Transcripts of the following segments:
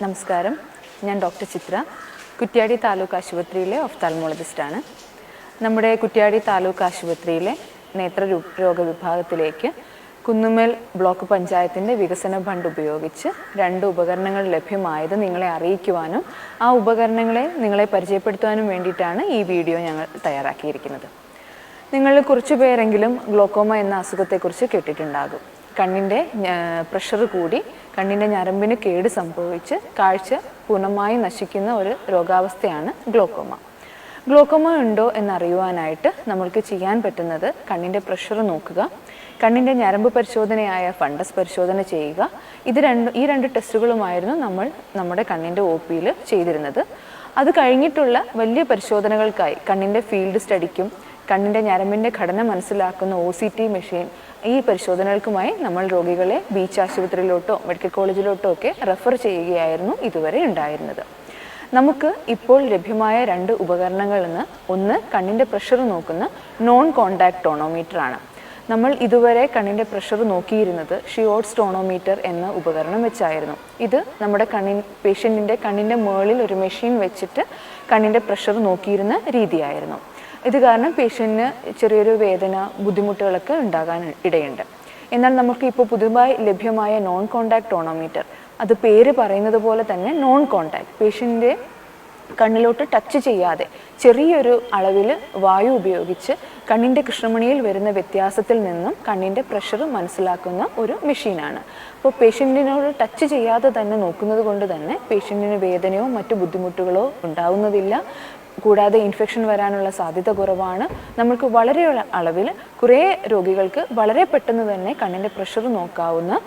നമസ്കാരം, ഞാൻ ഡോക്ടർ ചിത്ര, കുറ്റ്യാടി താലൂക്ക് ആശുപത്രിയിലെ ഒഫ്താൽമോളജിസ്റ്റാണ്. നമ്മുടെ കുറ്റ്യാടി താലൂക്ക് ആശുപത്രിയിലെ നേത്രരോഗ വിഭാഗത്തിലേക്ക് കുന്നുമേൽ ബ്ലോക്ക് പഞ്ചായത്തിൻ്റെ വികസന ഫണ്ട് ഉപയോഗിച്ച് 2 ഉപകരണങ്ങൾ ലഭ്യമായത് നിങ്ങളെ അറിയിക്കുവാനും ആ ഉപകരണങ്ങളെ നിങ്ങളെ പരിചയപ്പെടുത്തുവാനും വേണ്ടിയിട്ടാണ് ഈ വീഡിയോ ഞങ്ങൾ തയ്യാറാക്കിയിരിക്കുന്നത്. നിങ്ങളിൽ കുറച്ച് പേരെങ്കിലും ഗ്ലോക്കോമ എന്ന അസുഖത്തെക്കുറിച്ച് കേട്ടിട്ടുണ്ടാകും. കണ്ണിൻ്റെ പ്രഷർ കൂടി കണ്ണിൻ്റെ ഞരമ്പിന് കേട് സംഭവിച്ച് കാഴ്ച പൂർണ്ണമായി നശിക്കുന്ന ഒരു രോഗാവസ്ഥയാണ് ഗ്ലോക്കോമ. ഗ്ലോക്കോമ ഉണ്ടോ എന്നറിയുവാനായിട്ട് നമ്മൾക്ക് ചെയ്യാൻ പറ്റുന്നത് കണ്ണിൻ്റെ പ്രഷർ നോക്കുക, കണ്ണിൻ്റെ ഞരമ്പ് പരിശോധനയായ ഫണ്ടസ് പരിശോധന ചെയ്യുക. ഈ രണ്ട് ടെസ്റ്റുകളുമായിരുന്നു നമ്മൾ നമ്മുടെ കണ്ണിൻ്റെ OPയിൽ ചെയ്തിരുന്നത്. അത് കഴിഞ്ഞിട്ടുള്ള വലിയ പരിശോധനകൾക്കായി കണ്ണിൻ്റെ ഫീൽഡ് സ്റ്റഡിക്കും കണ്ണിൻ്റെ ഞരമ്പിൻ്റെ ഘടന മനസ്സിലാക്കുന്ന OCT മെഷീൻ, ഈ പരിശോധനകൾക്കുമായി നമ്മൾ രോഗികളെ ബീച്ച് ആശുപത്രിയിലോട്ടോ മെഡിക്കൽ കോളേജിലോട്ടോ ഒക്കെ റെഫർ ചെയ്യുകയായിരുന്നു ഇതുവരെ ഉണ്ടായിരുന്നത്. നമുക്ക് ഇപ്പോൾ ലഭ്യമായ 2 ഉപകരണങ്ങളിൽ നിന്ന് ഒന്ന് കണ്ണിൻ്റെ പ്രഷർ നോക്കുന്ന നോൺ കോണ്ടാക്ട് ടോണോമീറ്റർ ആണ്. നമ്മൾ ഇതുവരെ കണ്ണിൻ്റെ പ്രഷർ നോക്കിയിരുന്നത് ഷിയോർട്സ് ടോണോമീറ്റർ എന്ന ഉപകരണം വെച്ചായിരുന്നു. ഇത് നമ്മുടെ പേഷ്യൻറ്റിൻ്റെ കണ്ണിൻ്റെ മുകളിൽ ഒരു മെഷീൻ വെച്ചിട്ട് കണ്ണിൻ്റെ പ്രഷർ നോക്കിയിരുന്ന രീതിയായിരുന്നു. ഇത് കാരണം പേഷ്യൻറ്റിന് ചെറിയൊരു വേദന, ബുദ്ധിമുട്ടുകളൊക്കെ ഉണ്ടാകാൻ ഇടയുണ്ട്. എന്നാൽ നമുക്ക് ഇപ്പോൾ പുതുതായി ലഭ്യമായ നോൺ കോണ്ടാക്ട് ടോണോമീറ്റർ, അത് പേര് പറയുന്നത് പോലെ തന്നെ നോൺ കോണ്ടാക്ട്, പേഷ്യൻ്റെ കണ്ണിലോട്ട് ടച്ച് ചെയ്യാതെ ചെറിയൊരു അളവിൽ വായു ഉപയോഗിച്ച് കണ്ണിൻ്റെ കൃഷ്ണമണിയിൽ വരുന്ന വ്യത്യാസത്തിൽ നിന്നും കണ്ണിൻ്റെ പ്രഷർ മനസ്സിലാക്കുന്ന ഒരു മെഷീനാണ്. അപ്പോൾ പേഷ്യൻറ്റിനോട് ടച്ച് ചെയ്യാതെ തന്നെ നോക്കുന്നത് കൊണ്ട് തന്നെ പേഷ്യൻറ്റിന് വേദനയോ മറ്റു ബുദ്ധിമുട്ടുകളോ ഉണ്ടാവുന്നതില്ല. കൂടാതെ ഇൻഫെക്ഷൻ വരാനുള്ള സാധ്യത കുറവാണ്. നമുക്ക് വളരെ അളവിൽ കുറേ രോഗികൾക്ക് വളരെ പെട്ടെന്ന് തന്നെ കണ്ണിൻ്റെ പ്രഷർ നോക്കാവുന്ന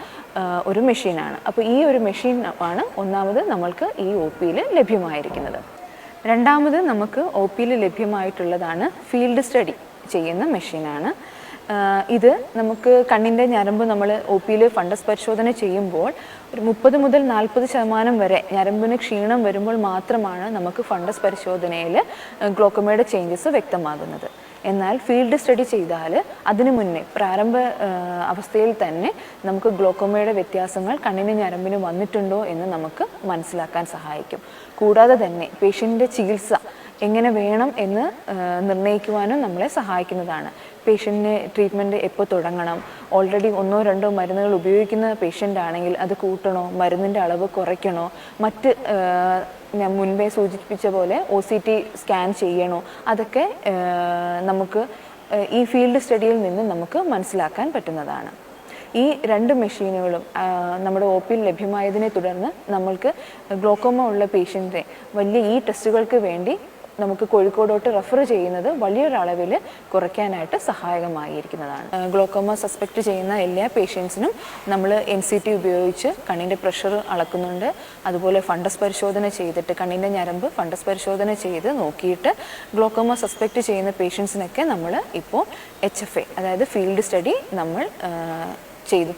ഒരു മെഷീനാണ്. അപ്പോൾ ഈ ഒരു മെഷീൻ ആണ് ഒന്നാമത് നമ്മൾക്ക് ഈ OPയിൽ ലഭ്യമായിരിക്കുന്നത്. രണ്ടാമത് നമുക്ക് OPയിൽ ലഭ്യമായിട്ടുള്ളതാണ് ഫീൽഡ് സ്റ്റഡി ചെയ്യുന്ന മെഷീനാണ്. ഇത് നമുക്ക് കണ്ണിൻ്റെ ഞരമ്പ് നമ്മൾ OPയിൽ ഫണ്ടസ് പരിശോധന ചെയ്യുമ്പോൾ ഒരു 30 മുതൽ 40% വരെ ഞരമ്പിന് ക്ഷീണം വരുമ്പോൾ മാത്രമാണ് നമുക്ക് ഫണ്ടസ് പരിശോധനയിൽ ഗ്ലോക്കോമയുടെ ചേഞ്ചസ് വ്യക്തമാകുന്നത്. എന്നാൽ ഫീൽഡ് സ്റ്റഡി ചെയ്താൽ അതിനു മുന്നേ പ്രാരംഭ അവസ്ഥയിൽ തന്നെ നമുക്ക് ഗ്ലോക്കോമയുടെ വ്യത്യാസങ്ങൾ കണ്ണിന് ഞരമ്പിന് വന്നിട്ടുണ്ടോ എന്ന് നമുക്ക് മനസ്സിലാക്കാൻ സഹായിക്കും. കൂടാതെ തന്നെ പേഷ്യൻ്റെ ചികിത്സ എങ്ങനെ വേണം എന്ന് നിർണ്ണയിക്കുവാനും നമ്മളെ സഹായിക്കുന്നതാണ്. പേഷ്യൻറ്റിന് ട്രീറ്റ്മെൻറ്റ് എപ്പോൾ തുടങ്ങണം, ഓൾറെഡി 1-2 മരുന്നുകൾ ഉപയോഗിക്കുന്ന പേഷ്യൻ്റ് ആണെങ്കിൽ അത് കൂട്ടണോ, മരുന്നിൻ്റെ അളവ് കുറയ്ക്കണോ, മറ്റ് ഞാൻ മുൻപേ സൂചിപ്പിച്ച പോലെ OCT സ്കാൻ ചെയ്യണോ, അതൊക്കെ നമുക്ക് ഈ ഫീൽഡ് സ്റ്റഡിയിൽ നിന്ന് നമുക്ക് മനസ്സിലാക്കാൻ പറ്റുന്നതാണ്. ഈ 2 മെഷീനുകളും നമ്മുടെ OPയിൽ ലഭ്യമായതിനെ തുടർന്ന് നമ്മൾക്ക് ഗ്ലോക്കോമ ഉള്ള പേഷ്യൻറ്റിനെ വലിയ ഈ ടെസ്റ്റുകൾക്ക് വേണ്ടി നമുക്ക് കോഴിക്കോടോട്ട് റെഫർ ചെയ്യുന്നത് വലിയൊരളവിൽ കുറയ്ക്കാനായിട്ട് സഹായകമായിരിക്കുന്നതാണ്. ഗ്ലോക്കോമ സസ്പെക്റ്റ് ചെയ്യുന്ന എല്ലാ പേഷ്യൻസിനും നമ്മൾ NCT ഉപയോഗിച്ച് കണ്ണിൻ്റെ പ്രഷർ അളക്കുന്നുണ്ട്. അതുപോലെ ഫണ്ടസ് പരിശോധന ചെയ്തിട്ട് കണ്ണിൻ്റെ ഞരമ്പ് ഫണ്ടസ് പരിശോധന ചെയ്ത് നോക്കിയിട്ട് ഗ്ലോക്കോമ സസ്പെക്റ്റ് ചെയ്യുന്ന പേഷ്യൻസിനൊക്കെ നമ്മൾ ഇപ്പോൾ HFA അതായത് ഫീൽഡ് സ്റ്റഡി നമ്മൾ ചെയ്തു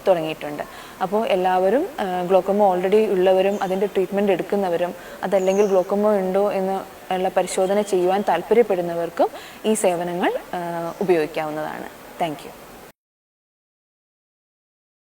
തുടങ്ങിയിട്ടുണ്ട്. അപ്പോൾ എല്ലാവരും ഗ്ലോക്കോമ ഓൾറെഡി ഉള്ളവരും അതിൻ്റെ ട്രീറ്റ്മെൻറ്റ് എടുക്കുന്നവരും അതല്ലെങ്കിൽ ഗ്ലോക്കോമ ഉണ്ടോ എന്ന് ഉള്ള പരിശോധന ചെയ്യുവാൻ താല്പര്യപ്പെടുന്നവർക്കും ഈ സേവനങ്ങൾ ഉപയോഗിക്കാവുന്നതാണ്. Thank you.